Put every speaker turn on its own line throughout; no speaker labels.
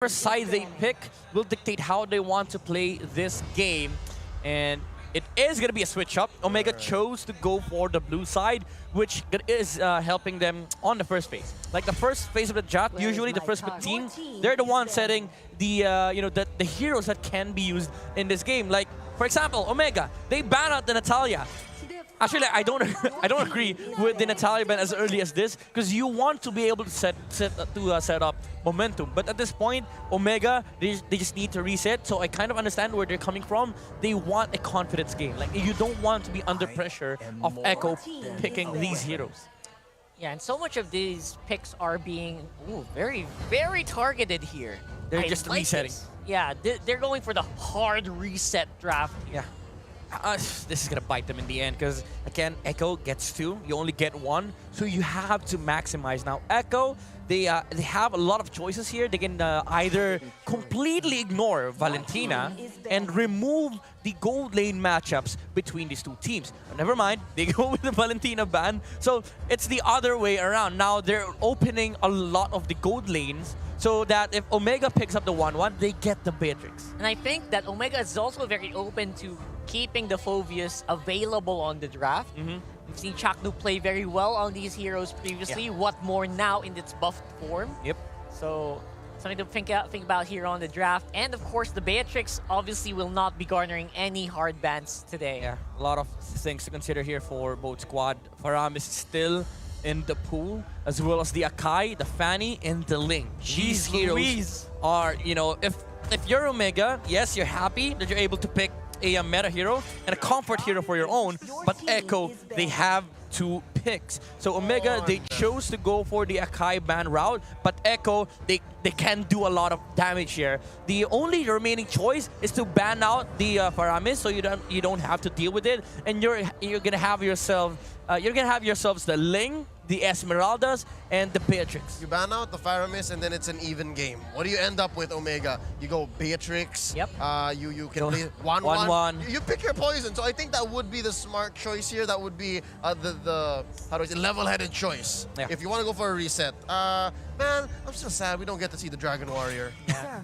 whatever side they pick will dictate how they want to play this game. And it is going to be a switch up. Omega chose to go for the blue side, which is helping them on the first phase. Like the first phase of the draft, usually the first pick team, they're the ones setting the the heroes that can be used in this game. Like for example, Omega, they ban out the Natalia. Actually, I don't agree with the Natalia ban as early as this, because you want to be able to set up momentum. But at this point, Omega, they just need to reset. So I kind of understand where they're coming from. They want a confidence game. Like you don't want to be under pressure of Echo picking these heroes.
Yeah, and so much of these picks are being very, very targeted here.
They're just resetting.
Yeah, they're going for the hard reset draft here.
Yeah. This is gonna bite them in the end, because again, Echo gets 2, you only get 1, so you have to maximize. Now Echo, they have a lot of choices here. They can either completely ignore Valentina and remove the gold lane matchups between these two teams. But never mind, they go with the Valentina ban, so it's the other way around. Now they're opening a lot of the gold lanes, so that if Omega picks up the 1-1, they get the Beatrix.
And I think that Omega is also very open to keeping the Phoveus available on the draft. We've seen Chakdu play very well on these heroes previously.
Yeah.
What more now in its buffed form?
Yep.
So something to think about here on the draft. And of course, the Beatrix obviously will not be garnering any hard bans today.
Yeah, a lot of things to consider here for both squad. Faram is still in the pool, as well as the Akai, the Fanny, and the Ling. These heroes are, if you're Omega, yes, you're happy that you're able to pick a meta hero and a comfort hero for your own, but Echo, they have 2 picks. So Omega, they chose to go for the Akai ban route, but Echo, they can do a lot of damage here. The only remaining choice is to ban out the Faramis, so you don't have to deal with it, and you're gonna have yourselves the Ling, the Esmeraldas, and the Beatrix.
You ban out the Faramis, and then it's an even game. What do you end up with, Omega? You go Beatrix.
Yep.
You can play 1-1. You pick your poison. So I think that would be the smart choice here. That would be the how do I say, level-headed choice.
Yeah.
If you want to go for a reset. Man, I'm so sad we don't get to see the Dragon Warrior.
Yeah.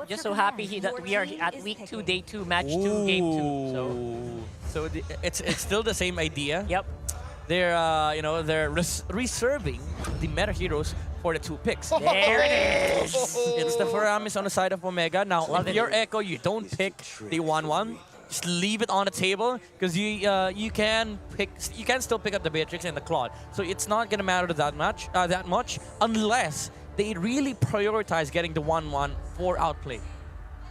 Just so happy that we are at week 2, day 2, match 2, game 2.
So it's still the same idea.
Yep.
They're they're reserving the meta heroes for the 2 picks.
There it is.
It's the Faramis on the side of Omega. Now, if you're Echo, you don't pick the 1-1. Just leave it on the table, because you can still pick up the Beatrix and the Claude. So it's not gonna matter that much unless they really prioritize getting the 1-1 for outplay.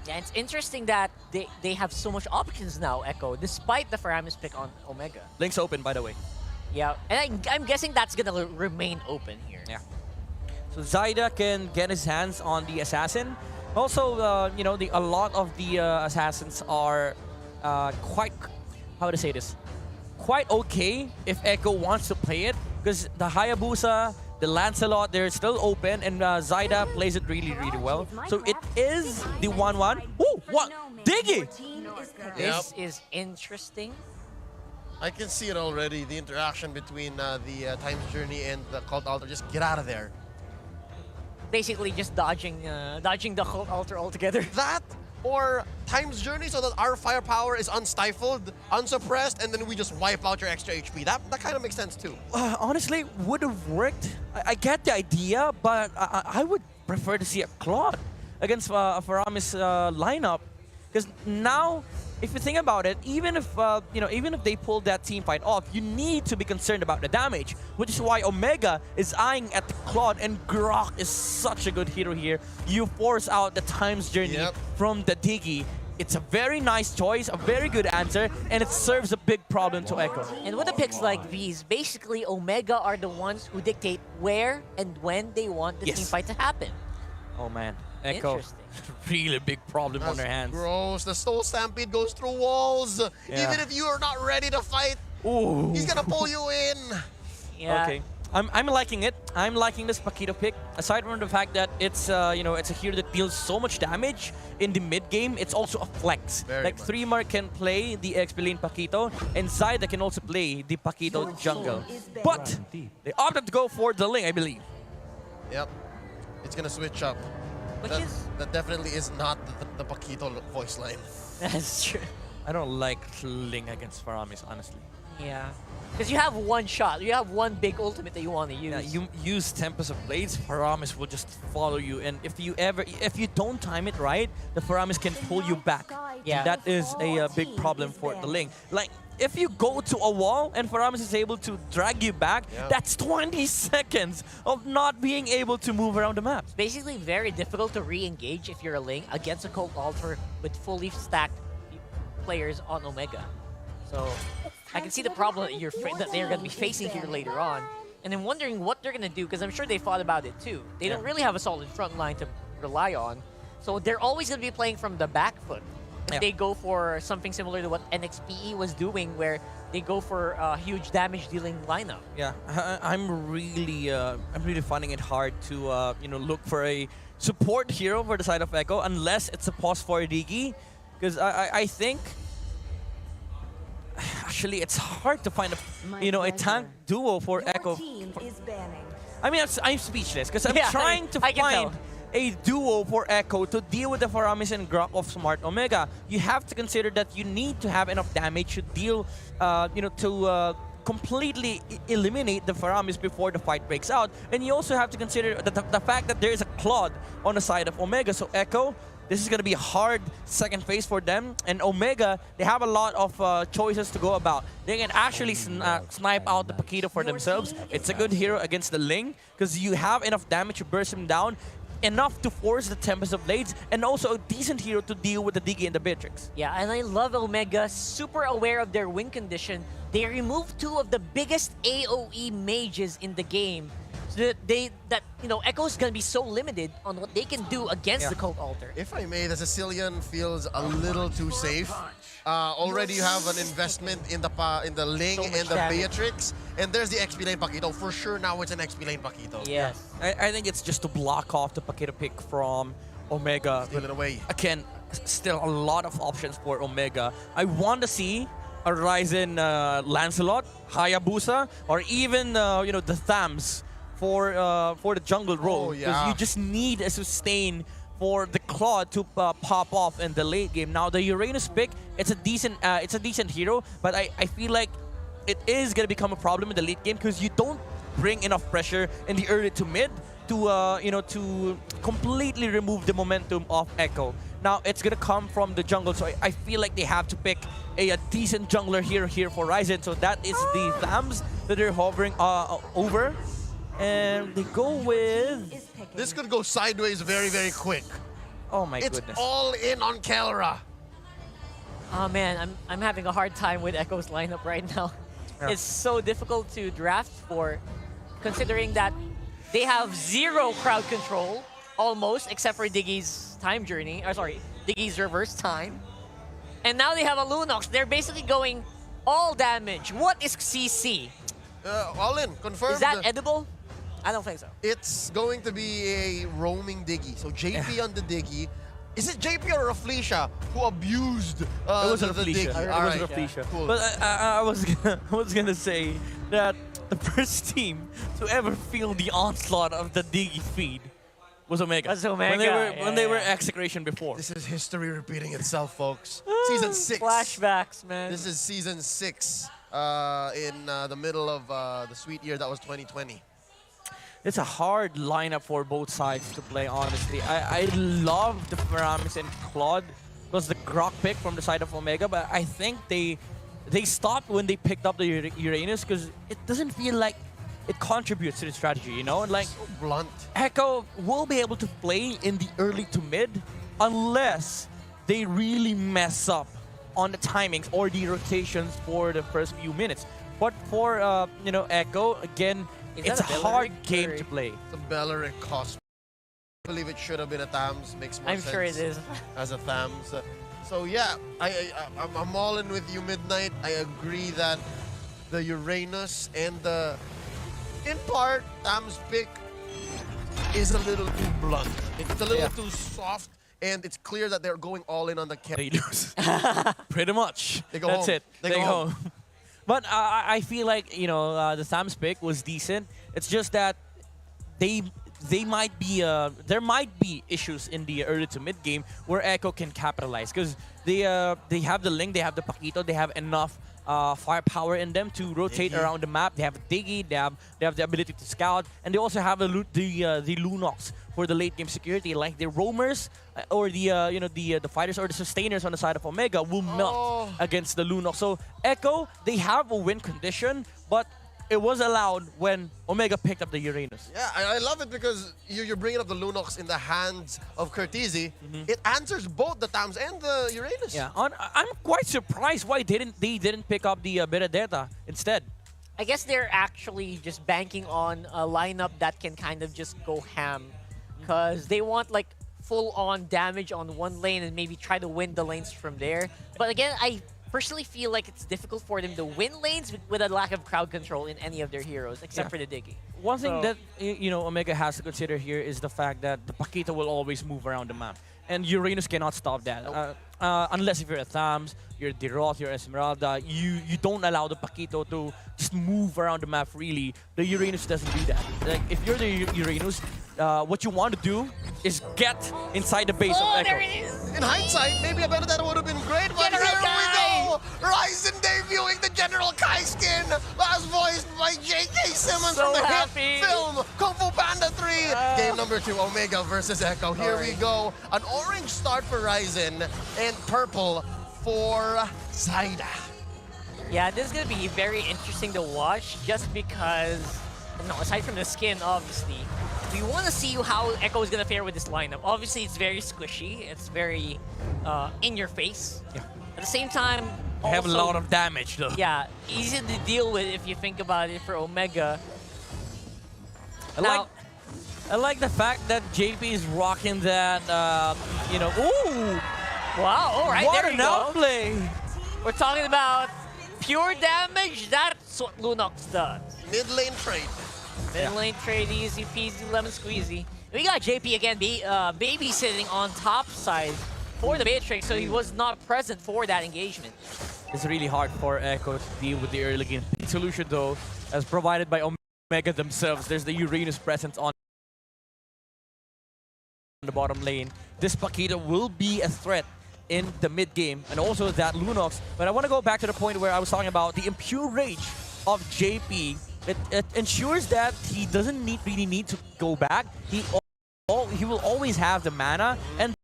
Yeah, it's interesting that they have so much options now, Echo, despite the Faramis pick on Omega.
Link's open, by the way.
Yeah, and I'm guessing that's gonna remain open here.
Yeah. So Zyda can get his hands on the assassin. Also, a lot of the assassins are quite, how to say this, quite okay if Echo wants to play it, because the Hayabusa, the Lancelot, they're still open, and Zyda plays it really, really well. So it is the 1-1. Ooh, what? Diggy!
This is interesting.
I can see it already. The interaction between the Time's Journey and the Cult Altar. Just get out of there.
Basically just dodging the Cult Altar altogether.
That or Time's Journey, so that our firepower is unstifled, unsuppressed, and then we just wipe out your extra HP. That kind of makes sense too.
Honestly, would have worked. I get the idea, but I would prefer to see a Claude against a Faramis lineup, because now, if you think about it, even if they pull that team fight off, you need to be concerned about the damage, which is why Omega is eyeing at the Claude, and Grok is such a good hero here. You force out the Time's Journey from the Diggy. It's a very nice choice, a very good answer, and it serves a big problem to Echo.
And with the picks like these, basically Omega are the ones who dictate where and when they want the team fight to happen.
Oh man, Echo, really big problem on their hands.
Gross. The Soul Stampede goes through walls.
Yeah.
Even if you are not ready to fight, he's gonna pull you in.
Yeah.
Okay. I'm liking it. I'm liking this Paquito pick. Aside from the fact that it's it's a hero that deals so much damage in the mid game, it's also a flex. Like 3-Mark can play the XP lane Paquito, and Zyda can also play the Paquito jungle. But they opted to go for the Ling, I believe.
Yep. It's gonna switch up. That definitely is not the Paquito voice line.
That's true.
I don't like Ling against Faramis, honestly.
Yeah. Because you have one shot. You have one big ultimate that you want to use.
Yeah, you use Tempest of Blades, Faramis will just follow you, and if you don't time it right, the Faramis can pull you back.
Yeah.
And that is a big problem for the Ling. Like, if you go to a wall and Faramis is able to drag you back, that's 20 seconds of not being able to move around the map.
It's basically very difficult to re-engage if you're a Ling against a Cult Altar with fully stacked players on Omega. So I can see the problem that they're going to be facing here later on. And I'm wondering what they're going to do, because I'm sure they thought about it too. They don't really have a solid front line to rely on. So they're always going to be playing from the back foot. If they go for something similar to what NXPE was doing, where they go for a huge damage-dealing lineup.
Yeah, I'm really finding it hard to look for a support hero for the side of Echo, unless it's a pause for Digi, because I think actually it's hard to find a tank duo for Echo. I mean, I'm speechless because I'm trying to find a duo for Echo to deal with the Faramis and Grok of Smart Omega. You have to consider that you need to have enough damage to deal, to completely eliminate the Faramis before the fight breaks out. And you also have to consider the fact that there is a Claude on the side of Omega. So Echo, this is going to be a hard second phase for them. And Omega, they have a lot of choices to go about. They can actually snipe out the Paquito for themselves. It's a good hero against the Ling because you have enough damage to burst him down, enough to force the Tempest of Blades, and also a decent hero to deal with the Digi and the Beatrix.
Yeah, and I love Omega, super aware of their win condition. They removed two of the biggest AoE mages in the game. So that Echo's gonna be so limited on what they can do against the Cult Altar.
If I may, the Sicilian feels a little too safe. Already you have an investment in the Ling and the Beatrix, and there's the XP lane Paquito. For sure now it's an XP lane Paquito.
Yes.
I think it's just to block off the Paquito pick from Omega.
Steal it away.
Again, still a lot of options for Omega. I want to see a Ryzen Lancelot, Hayabusa, or even the Thams for the jungle role, because you just need a sustain for the Claude to pop off in the late game. Now the Uranus pick, it's a decent hero, but I feel like it is gonna become a problem in the late game because you don't bring enough pressure in the early to mid to to completely remove the momentum of Echo. Now it's gonna come from the jungle, so I feel like they have to pick a decent jungler here for Ryzen. So that is the Thams that they're hovering over. And they go with...
This could go sideways very, very quick.
Oh my
goodness.
goodness.
It's all in on Kelra.
Oh man, I'm having a hard time with Echo's lineup right now. Yeah. It's so difficult to draft for, considering that they have zero crowd control, almost, except for Diggy's time journey. Or sorry, Diggy's reverse time. And now they have a Lunox. They're basically going all damage. What is CC?
All in, confirmed.
Is that edible? I don't think so.
It's going to be a roaming Diggy. So JP on the Diggy. Is it JP or Raflesia who abused
it was
the
Raflesia.
Diggy?
It was Raflesia. Cool. But I was gonna say that the first team to ever feel the onslaught of the Diggy feed was Omega.
Was Omega.
When they were Execration before.
This is history repeating itself, folks. Season 6.
Flashbacks, man.
This is Season 6 in the middle of the sweet year that was 2020.
It's a hard lineup for both sides to play, honestly. I love the Faramis and Claude. It was the Grok pick from the side of Omega, but I think they stopped when they picked up the Uranus because it doesn't feel like it contributes to the strategy, you know? Like,
so blunt.
Echo will be able to play in the early to mid unless they really mess up on the timings or the rotations for the first few minutes. But for Echo, again, it's a hard game to play.
It's a Belleric cost. I believe it should have been a Thams. Makes more sense.
I'm sure it is.
As a Thams. So yeah, I'm all in with you, Midnight. I agree that the Uranus and the, in part, Thams pick is a little too blunt. It's a little too soft, and it's clear that they're going all in on the camp.
They lose. Pretty much.
They go
That's
home.
it.
They go home.
But I feel like, the Thams pick was decent. It's just that they they might be there might be issues in the early to mid game where Echo can capitalize because they have the Link, they have the Paquito, they have enough firepower in them to rotate around the map. They have Diggy, they have the ability to scout, and they also have the Lunox for the late game security. Like the roamers or the fighters or the sustainers on the side of Omega will melt against the Lunox. So Echo, they have a win condition, but it was allowed when Omega picked up the Uranus.
Yeah, I love it because you're bringing up the Lunox in the hands of Curtizi. It answers both the Tams and the Uranus.
Yeah, I'm quite surprised why they didn't pick up the Benedetta instead.
I guess they're actually just banking on a lineup that can kind of just go ham, because they want like full-on damage on one lane and maybe try to win the lanes from there. But again, I personally feel like it's difficult for them to win lanes with a lack of crowd control in any of their heroes, except for the Diggy.
One thing that Omega has to consider here is the fact that the Paquito will always move around the map, and Uranus cannot stop that. Unless if you're a Thams, you're Dirot, you're Esmeralda, you don't allow the Paquito to just move around the map freely. The Uranus doesn't do that. Like if you're the Uranus, what you want to do is get inside the base of Echo.
There it is!
In hindsight, maybe a Benedetta would have been great, but here we go! Ryzen debuting the General Kai skin, as voiced by J.K. Simmons
So
from the
happy.
hit film Kung Fu Panda 3. Game number 2, Omega versus Echo. Here we go. An orange start for Ryzen and purple for Zaida.
Yeah, this is going to be very interesting to watch just because, aside from the skin, obviously, we want to see how Echo is going to fare with this lineup. Obviously, it's very squishy. It's very in your face.
Yeah.
At the same time,
They have a lot of damage though.
Yeah, easy to deal with if you think about it for Omega.
I like the fact that JP is rocking that, ooh!
Wow, all right,
What
there
an
you go.
outplay!
We're talking about pure damage. That's what Lunox does.
Mid lane trade.
Mid lane trade, easy peasy, lemon squeezy. We got JP again babysitting on top side for the Matrix, so he was not present for that engagement.
It's really hard for Echo to deal with the early game. The solution though, as provided by Omega themselves, there's the Uranus presence on the bottom lane. This Paquito will be a threat in the mid game, and also that Lunox. But I want to go back to the point where I was talking about the impure rage of JP. It ensures that he doesn't really need to go back. He will always have the mana, and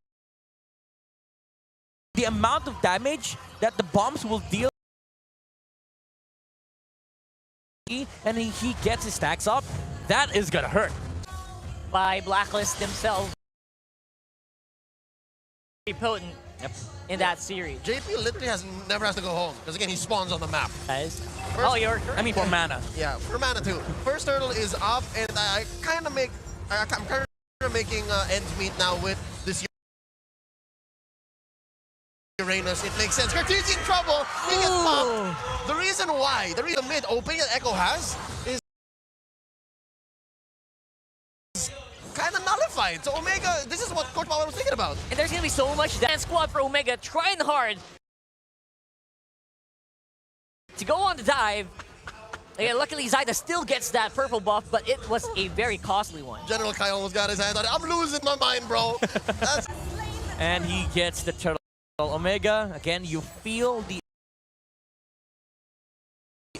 the amount of damage that the bombs will deal, and he gets his stacks up, that is gonna hurt.
By Blacklist themselves. Very potent in that series.
JP literally never has to go home, because again, he spawns on the map.
Guys.
First,
I mean, for mana.
Yeah, for mana too. First hurdle is up, and I'm kind of making ends meet now with this Uranus. It makes sense. Curtizi in trouble. He gets popped. The reason mid opening that Echo has is kind of nullified. So Omega, this is what Coach Power was thinking about.
And there's going to be so much dance squad for Omega trying hard to go on the dive. Again, luckily Zaida still gets that purple buff, but it was a very costly one.
General Kai almost got his hand on it. I'm losing my mind, bro. That's
And he gets the turtle. Omega, again, you feel the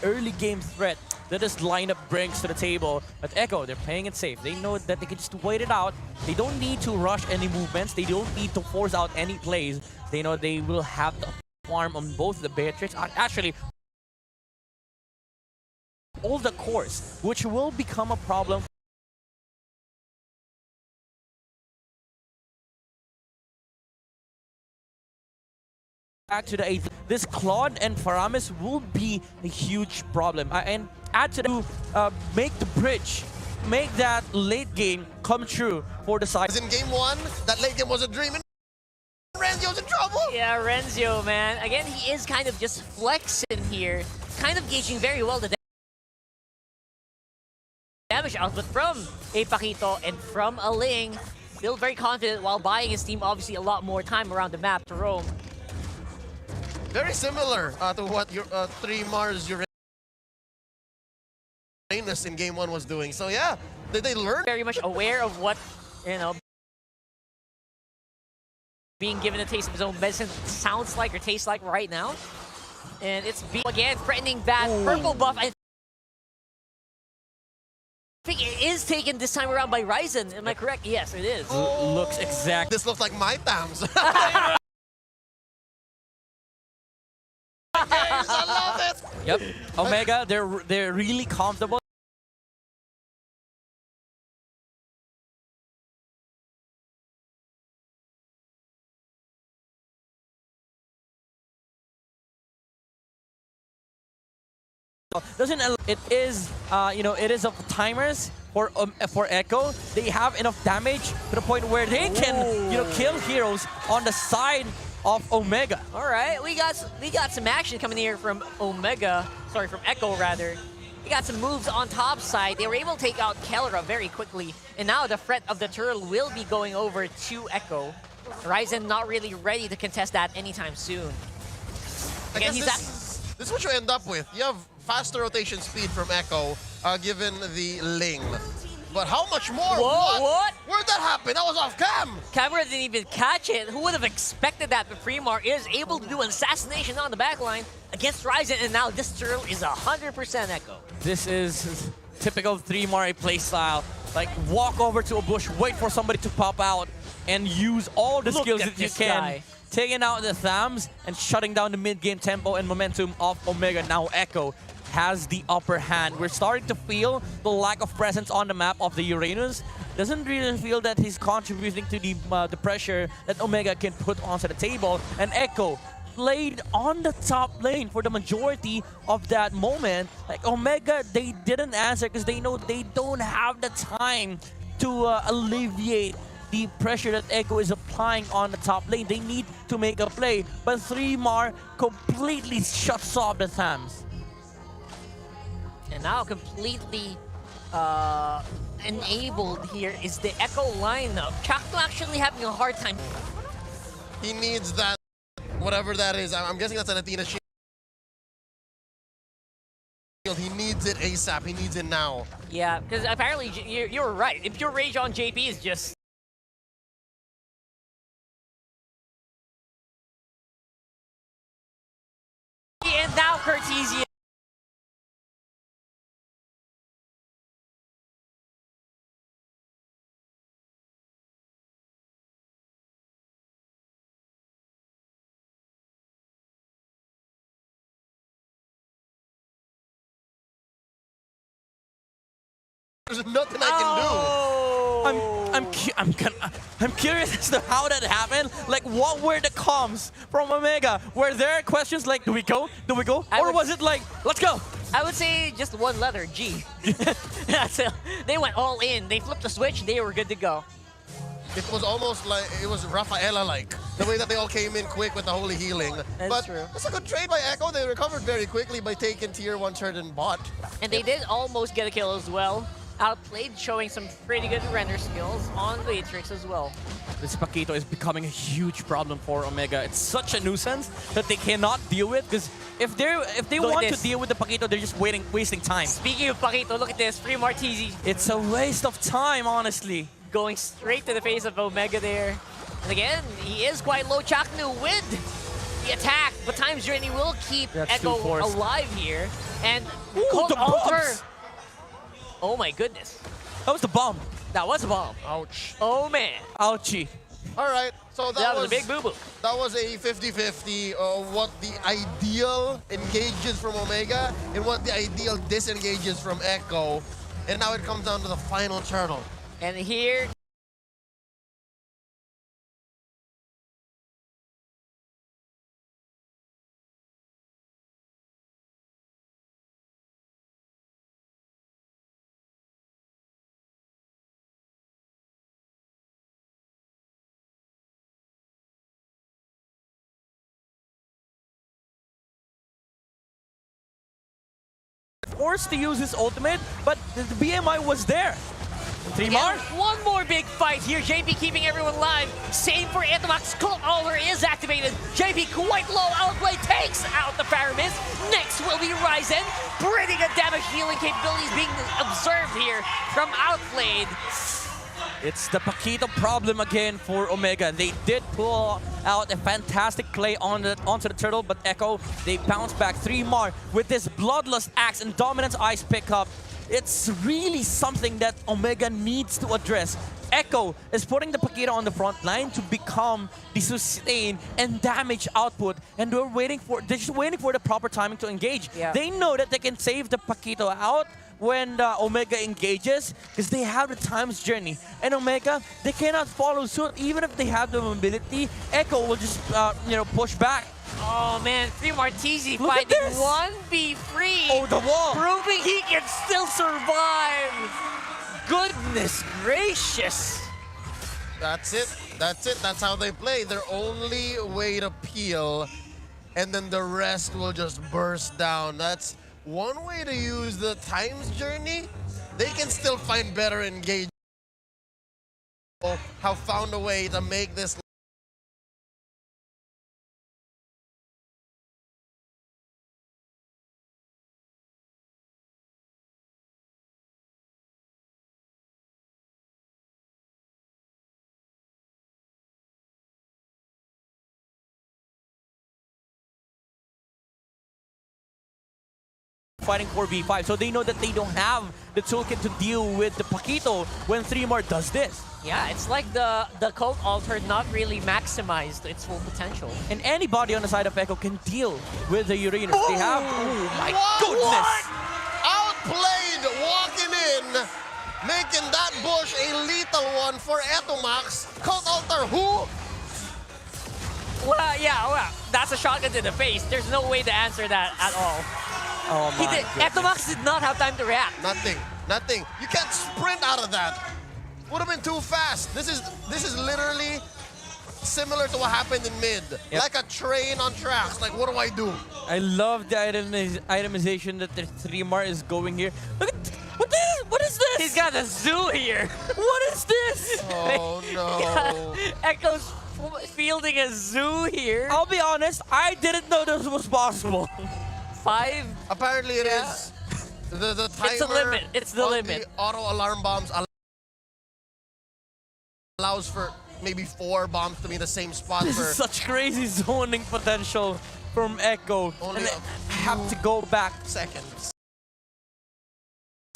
early game threat that this lineup brings to the table. But Echo, they're playing it safe. They know that they can just wait it out. They don't need to rush any movements. They don't need to force out any plays. They know they will have the farm on both the Beatrix. Actually, all the cores, which will become a problem. Back to the 8th, this Claude and Faramis will be a huge problem. And add to that, make the bridge, make that late game come true for the side.
in game 1, that late game was a dream, and Renzio's in trouble.
Yeah, Renzio, man. Again, he is kind of just flexing here, kind of gauging very well the damage output from a Paquito and from a Ling. Still very confident while buying his team obviously a lot more time around the map to roam.
Very similar to what your 3 Mars Uranus Uranus in game 1 was doing. So yeah, they learned.
Very much aware of what, you know, being given a taste of his own medicine sounds like or tastes like right now. And it's again threatening that purple buff. I think it is taken this time around by Ryzen. Am I correct? Yes, it is.
Looks exact.
This looks like my Tams. I love it.
Yep. Omega, they're really comfortable. Doesn't it is you know, it is of timers for Echo. They have enough damage to the point where they can, you know, kill heroes on the side of Omega.
All right, we got some action coming here from Omega. Sorry, from Echo rather. We got some moves on top side. They were able to take out Kelra very quickly, and now the threat of the turtle will be going over to Echo. Ryzen not really ready to contest that anytime soon. Again,
this is what you end up with. You have faster rotation speed from Echo, given the Ling. But how much more?
Whoa, what?
Where'd that happen? That was off cam!
Camera didn't even catch it. Who would have expected that? But Fremar is able to do an assassination on the backline against Ryzen, and now this turtle is 100% Echo.
This is typical 3-Mari playstyle. Like, walk over to a bush, wait for somebody to pop out, and use all the skills that you can.
Guy.
Taking out the Thams and shutting down the mid-game tempo and momentum of Omega. Now Echo has the upper hand. We're starting to feel the lack of presence on the map of the Uranus. Doesn't really feel that he's contributing to the pressure that Omega can put onto the table. And Echo played on the top lane for the majority of that moment. Like Omega, they didn't answer because they know they don't have the time to alleviate the pressure that Echo is applying on the top lane. They need to make a play, but 3-Mar completely shuts off the Thams.
And now completely enabled here is the Echo lineup. Chakno actually having a hard time.
He needs that, whatever that is. I'm guessing that's an Athena shield. He needs it ASAP. He needs it now.
Yeah, because apparently you're right. If your rage on JP is just... And now Cartesian.
There's nothing I can do.
I'm curious as to how that happened. Like, what were the comms from Omega? Were there questions like, do we go? Do we go? Or was it like, let's go?
I would say just one letter, G. That's it. They went all in. They flipped the switch. They were good to go.
It was almost like, it was Rafaela-like. The way that they all came in quick with the holy healing.
That's true.
That's a good trade by Echo. They recovered very quickly by taking tier 1 turret and bot.
And they did almost get a kill as well. Outplayed, showing some pretty good render skills on Matrix as well.
This Paquito is becoming a huge problem for Omega. It's such a nuisance that they cannot deal with, because if they want to deal with the Paquito, they're just wasting time.
Speaking of Paquito, look at this. Free Martizi.
It's a waste of time, honestly.
Going straight to the face of Omega there. And again, he is quite low. Chaknu with the attack, but Time's Journey will keep Echo alive here. And Cold Altar. Oh my goodness.
That was the bomb.
That was a bomb.
Ouch.
Oh man.
Ouchie.
All right, so
that was a big boo-boo.
That was a 50-50 what the ideal engages from Omega and what the ideal disengages from Echo. And now it comes down to the final turtle.
And here...
Forced to use his ultimate, but the BMI was there. Three
Again,
more.
one more big fight here. JP keeping everyone alive. Same for Etomax. Cold Alter is activated. JP quite low. Outplay takes out the Faramis. Next will be Ryzen. Pretty good damage dealing capabilities being observed here from Outplayed.
It's the Paquito problem again for Omega. They did pull out a fantastic play onto the turtle, but Echo, they bounce back. 3 more with this Bloodlust Axe and Dominance Ice pickup. It's really something that Omega needs to address. Echo is putting the Paquito on the front line to become the sustain and damage output, and they're just waiting for the proper timing to engage.
Yeah.
They know that they can save the Paquito out when Omega engages, because they have the time's journey. And Omega, they cannot follow suit. Even if they have the mobility, Echo will just push back.
Oh man, Free Martisi
Look at
fighting
this.
1v free.
Oh, the wall!
Proving he can still survive. Goodness gracious.
That's it. That's it. That's how they play. Their only way to peel, and then the rest will just burst down. That's one way to use the time's journey. They can still find better engagement. Have found a way to make this
fighting 4v5, so they know that they don't have the toolkit to deal with the Paquito when 3 more does this.
Yeah, it's like the Cold Alter not really maximized its full potential.
And anybody on the side of Echo can deal with the Uranus. They have. Oh my goodness!
Outplayed, walking in, making that bush a lethal one for Etomax. Cold Alter, who?
Well, yeah, that's a shotgun to the face. There's no way to answer that at all.
Oh my goodness.
Etomax did not have time to react.
Nothing. Nothing. You can't sprint out of that. Would have been too fast. This is literally similar to what happened in mid.
Yep.
Like a train on tracks. Like, what do I do?
I love the itemization that the 3-mar is going here. Look at what is this?
He's got a zoo here.
What is this?
Oh no.
Echo's fielding a zoo here.
I'll be honest, I didn't know this was possible.
5.
Apparently it
Yeah.
is. The timer
It's the limit. It's the
on
limit.
The auto alarm bombs allows for maybe 4 bombs to be in the same spot
This
for
is such crazy zoning potential from Echo.
Only
And
a
they have to go back.
seconds.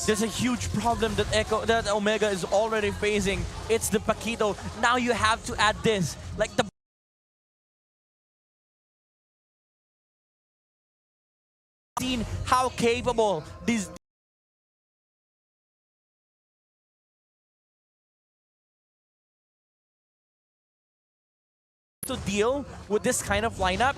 There's a huge problem that Omega is already facing. It's the Paquito. Now you have to add this. Like the seen how capable these to deal with this kind of lineup.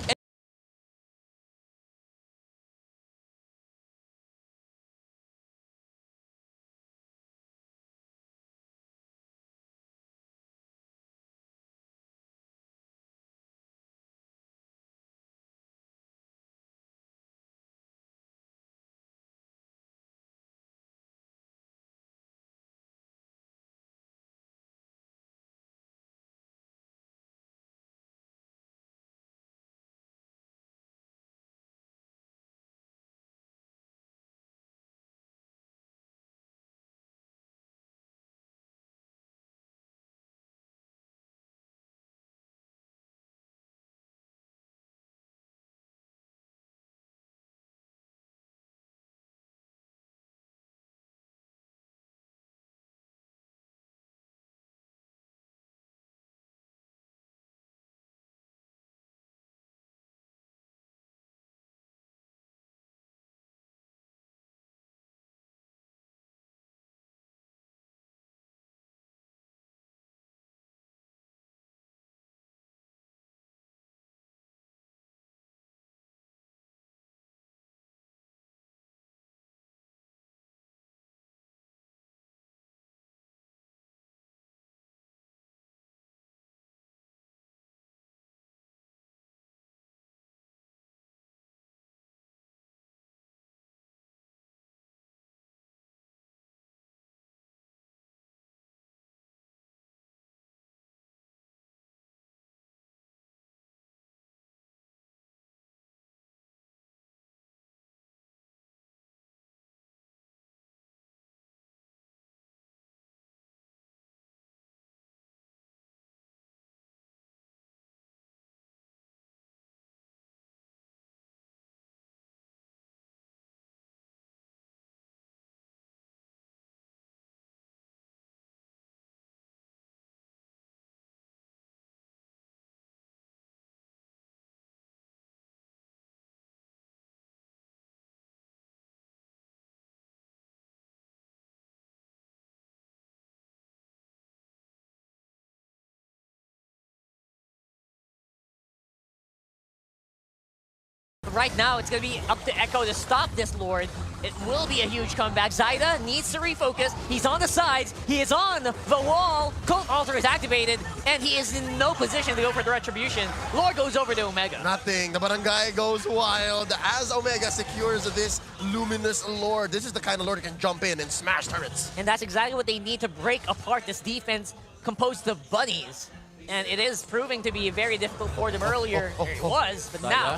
right now, it's going to be up to Echo to stop this Lord. It will be a huge comeback. Zyda needs to refocus. He's on the sides. He is on the wall. Cult Altar is activated, and he is in no position to go for the Retribution. Lord goes over to Omega.
Nothing. The barangay goes wild as Omega secures this luminous Lord. This is the kind of Lord that can jump in and smash turrets.
And that's exactly what they need to break apart this defense composed of bunnies. And it is proving to be very difficult for them earlier. It was, but now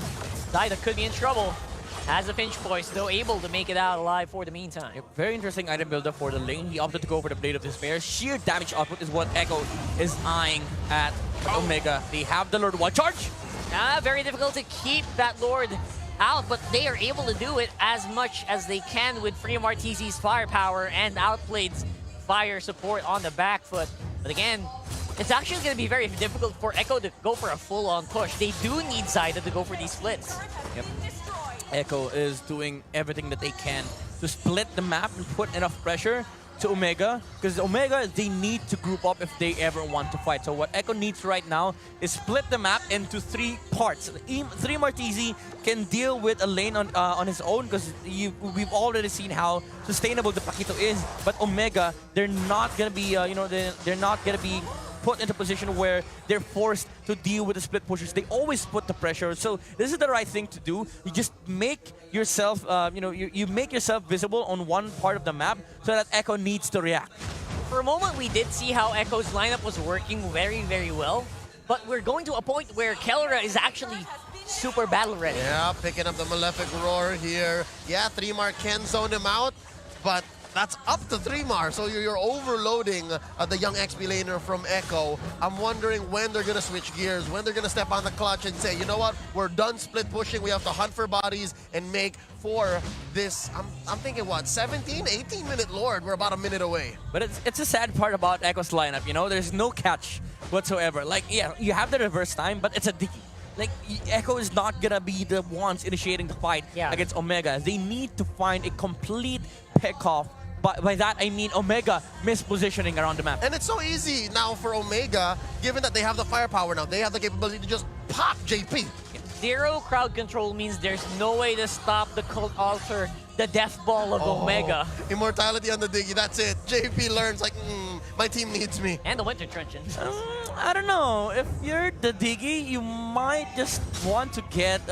Zyda could be in trouble. Has a pinch voice, though able to make it out alive for the meantime.
Very interesting item builder for the lane. He opted to go for the Blade of Despair. Sheer damage output is what Echo is eyeing at Omega. They have the Lord. One charge!
Very difficult to keep that Lord out, but they are able to do it as much as they can with Freya Martizi's firepower and Outplade's fire support on the back foot. But again, it's actually going to be very difficult for Echo to go for a full-on push. They do need Zyda to go for these splits.
Yep. Echo is doing everything that they can to split the map and put enough pressure to Omega, because Omega, they need to group up if they ever want to fight. So what Echo needs right now is split the map into 3 parts. 3 Martizi can deal with a lane on his own, because we've already seen how sustainable the Paquito is. But Omega, they're not gonna be, they're not gonna be put into a position where they're forced to deal with the split pushers. They always put the pressure. So this is the right thing to do. You just make yourself, you make yourself visible on one part of the map so that Echo needs to react.
For a moment, we did see how Echo's lineup was working very, very well. But we're going to a point where Kelra is actually super battle ready.
Yeah, picking up the Malefic Roar here. Yeah, 3mar can zone him out, but that's up to 3mar, so you're overloading the young XP laner from Echo. I'm wondering when they're going to switch gears, when they're going to step on the clutch and say, you know what, we're done split pushing, we have to hunt for bodies and make for this, I'm thinking what, 17, 18-minute Lord, we're about a minute away.
But it's a sad part about Echo's lineup, there's no catch whatsoever. Like, yeah, you have the reverse time, but it's a Dicky. Like, Echo is not gonna be the ones initiating the fight against Omega. They need to find a complete pick-off. By that, I mean Omega mispositioning around the map.
And it's so easy now for Omega, given that they have the firepower now. They have the capability to just pop JP.
Zero crowd control means there's no way to stop the Cult Altar, the death ball of Omega.
Immortality on the Diggy, that's it. JP learns, like, my team needs me.
And the Winter Truncheons.
I don't know. If you're the Diggy, you might just want to get,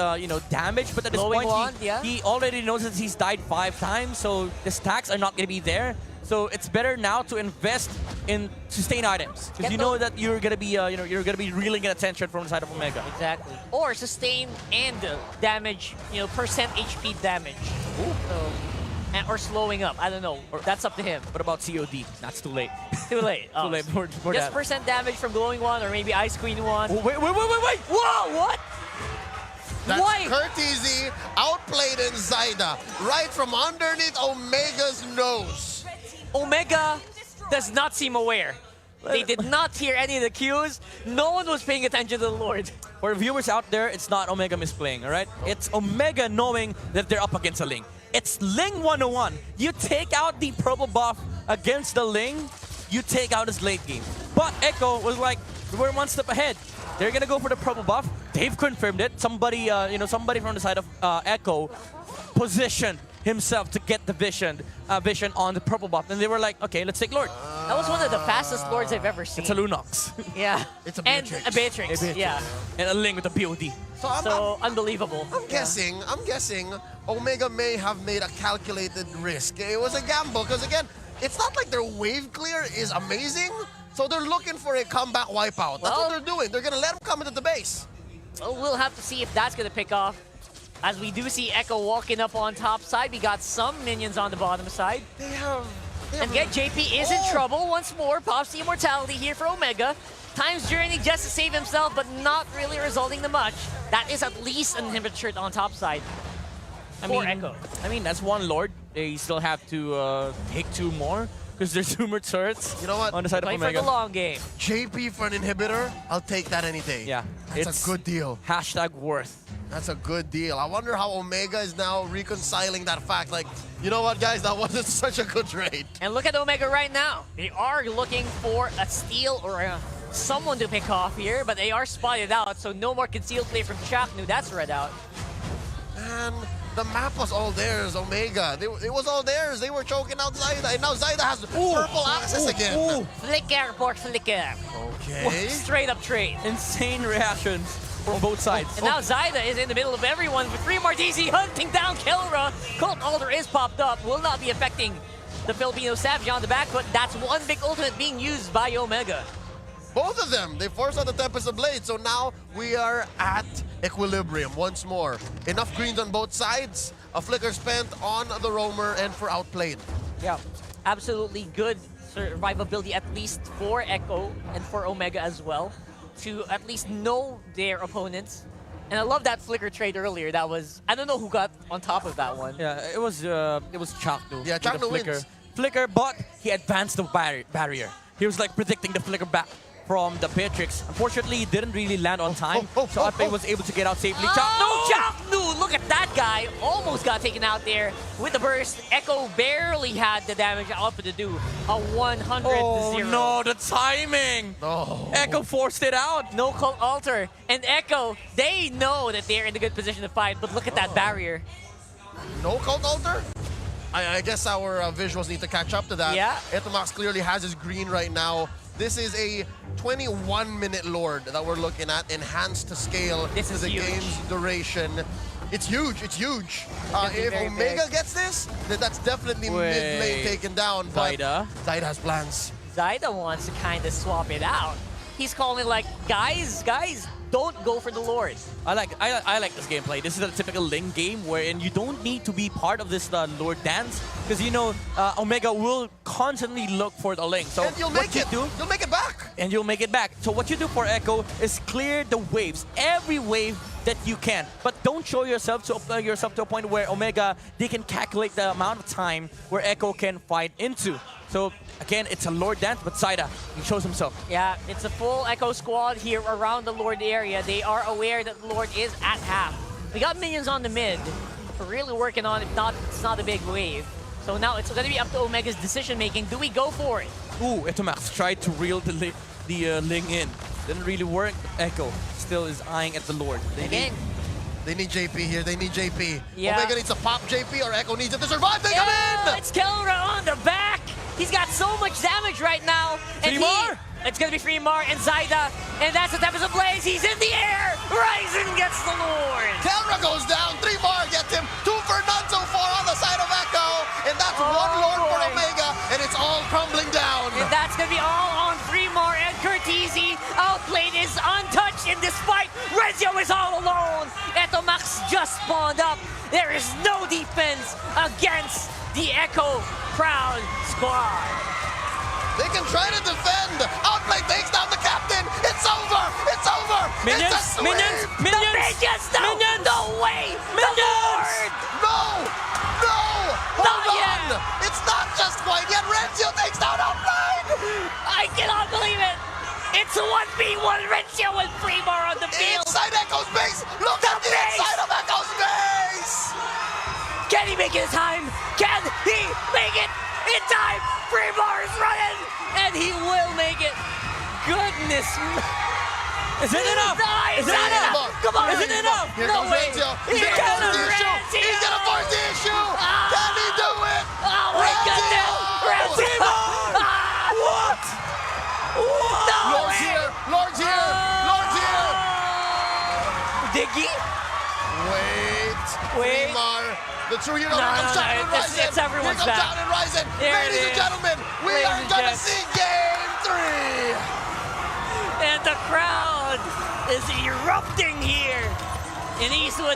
damage. But at this point, he already knows that he's died 5 times, so the stacks are not going to be there. So it's better now to invest in sustain items, because you know that you're gonna be, you're gonna be reeling in attention from the side of Omega.
Exactly. Or sustain and damage, percent HP damage. So, or slowing up. I don't know. That's up to him.
What about COD? That's too late.
Too late.
Too late for
just
that.
Percent damage from Glowing One or maybe Ice Queen One.
Oh, wait! Whoa! What?
That's courtesy, outplayed in Zyda, right from underneath Omega's nose.
Omega does not seem aware. They did not hear any of the cues. No one was paying attention to the Lord.
For viewers out there, it's not Omega misplaying, all right? It's Omega knowing that they're up against a Ling. It's Ling 101. You take out the purple buff against the Ling, you take out his late game. But Echo was like, we're one step ahead. They're gonna go for the purple buff. They've confirmed it. Somebody, somebody from the side of Echo positioned himself to get the vision on the purple buff, and they were like, okay, let's take Lord.
That was one of the fastest Lords I've ever seen.
It's a Lunox.
Yeah.
It's a Beatrix.
And a Beatrix. Yeah.
And a Ling with a POD.
So unbelievable.
I'm guessing Omega may have made a calculated risk. It was a gamble, because again, it's not like their wave clear is amazing, so they're looking for a comeback wipeout. That's what they're doing. They're gonna let him come into the base.
Well, we'll have to see if that's gonna pick off. As we do see Echo walking up on top side, we got some minions on the bottom side.
They have
and yet JP is in trouble once more. Pops the immortality here for Omega. Time's journey just to save himself, but not really resulting to much. That is at least an inhibitor on top side for Echo.
I mean, that's one Lord. They still have to take 2 more, because there's 2 more turrets.
You know what?
On the side of Omega.
Play for the long game.
JP for an inhibitor, I'll take that any day.
Yeah.
That's a good deal.
Hashtag worth.
That's a good deal. I wonder how Omega is now reconciling that fact. Like, you know what, guys? That wasn't such a good trade.
And look at Omega right now. They are looking for a steal or someone to pick off here, but they are spotted out, so no more concealed play from Chaknu. That's read out.
And the map was all theirs, Omega. It was all theirs. They were choking out Zyda. And now Zyda has purple access again.
Flicker, port flicker.
Okay.
Straight up trade.
Insane reactions from both sides.
And now Zyda is in the middle of everyone with 3 more DC hunting down Kelra. Colt Alder is popped up. Will not be affecting the Filipino Savage on the back, but that's one big ultimate being used by Omega.
Both of them, they forced out the Tempest of Blade. So now we are at equilibrium once more. Enough greens on both sides. A flicker spent on the roamer and for outplayed.
Yeah, absolutely good survivability, at least for Echo and for Omega as well, to at least know their opponents. And I love that flicker trade earlier. That was, I don't know who got on top of that one.
Yeah, it was Chaknu.
Yeah,
with the
Chaknu
flicker.
wins.
Flicker, but he advanced the barrier. He was like predicting the flicker back from the Patrix. Unfortunately, he didn't really land on time, so Outplay was able to get out safely.
Chaknu! Look at that guy. Almost got taken out there with the burst. Echo barely had the damage up to do a 100
Oh
to 0.
no, the timing!
No.
Echo forced it out.
No Colt Alter. And Echo, they know that they're in a good position to fight, but look at that barrier.
No Cold Altar? I guess our visuals need to catch up to that.
Yeah.
Etomax clearly has his green right now. This is a 21-minute Lord that we're looking at, enhanced to scale
This
to
is
the
huge.
game's duration. It's huge, it's huge.
gonna be
If
very
Omega
big.
gets this, then that's definitely
Wait.
mid lane taken down. But
Zyda.
Zyda has plans.
Zyda wants to kind of swap it out. He's calling like, guys, don't go for the Lord.
I like this gameplay. This is a typical Ling game wherein you don't need to be part of this Lord dance because you know Omega will constantly look for the Ling. So
And you'll
what
make
you
it.
do,
You'll make it back.
and you'll make it back. So what you do for Echo is clear the waves, every wave that you can, but don't show yourself to a point where Omega they can calculate the amount of time where Echo can fight into. So again, it's a Lord dance, but Zyda, he shows himself.
Yeah, it's a full Echo squad here around the Lord area. They are aware that the Lord is at half. We got minions on the mid. We're really working on it. It's not a big wave. So now it's going to be up to Omega's decision making. Do we go for it?
Ooh, Etomax tried to reel the Ling in. Didn't really work. Echo still is eyeing at the Lord.
Again.
They need JP here. They need JP.
Yeah.
Omega needs to pop JP or Echo needs it to survive. They come in!
It's Kelra on the back. He's got so much damage right now. And
Fremar?
it's going to be Fremar and Zyda. And that's the Tempest of Blaze. He's in the air. Ryzen gets the Lord.
Kelra goes down. 3 more gets him. 2 for none so far on the side of Echo. And that's one Lord for
boy.
Omega. And it's all crumbling down.
And that's going to be all on Fremar and Curtizi. Outplayed is untouched, and despite Rezio is all alone. Etomax just spawned up. There is no defense against the Echo Proud squad.
They can try to defend. Outplay takes down the captain. It's over. It's over.
Minions,
it's a sweep.
minions,
The
minions,
minions, no,
minions.
no way. The
Minions.
Lord.
No. No. Hold
Not
on.
yet.
It's not just quite yet. Rezio takes down Outplay.
I cannot believe it. It's 1v1 Rezio and Fremar on the field.
Inside Echo's base. Look
The
at the
base.
inside of Echo's base.
Can he make it in time? Can he make it in time? Fremar is running, and he will make it. Goodness.
Is it enough?
Nice.
Is it enough?
Come on.
Is it enough?
Here
No
comes
way.
Rezio. He's
Here
gonna force
comes
the issue.
Rezio.
He's gonna force the issue. Can he do it?
Oh my goodness. Rezio.
What?
No
Lord's
way.
here. Lord's here. Lord's here.
Diggy?
Wait.
Wait.
Fremar. The true hero.
No,
Here comes
no,
John
no,
and
it's-
Ryzen.
it's everyone's
Here comes
back.
John and Ryzen.
There it
Ladies and
is.
gentlemen, we
Ladies
are
and
gonna
gents.
see game 3.
And the crowd is erupting here in Eastwood